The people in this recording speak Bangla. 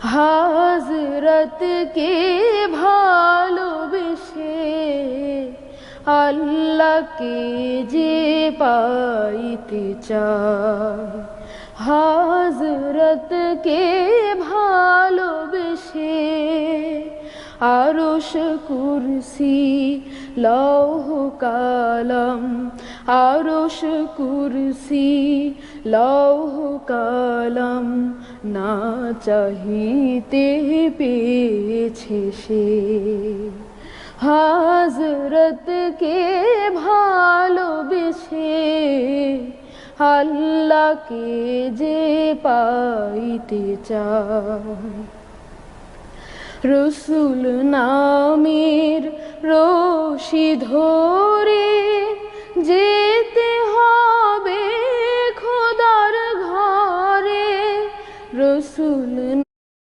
হাজরতকে ভালোবেসে আল্লাহকে যে পাইতে চায়, হাজরতকে ভালোবেসে আরশ কুরসি লৌহ কালাম, আরশ কুরসি লৌহ কালাম না চাহিতে পেয়েছে সে। হাজরতকে ভালোবেসে আল্লাহকে যে পাইতে চায়, রসুল নামের রশি ধরে যেতে হবে খোদার ঘরে। রসুল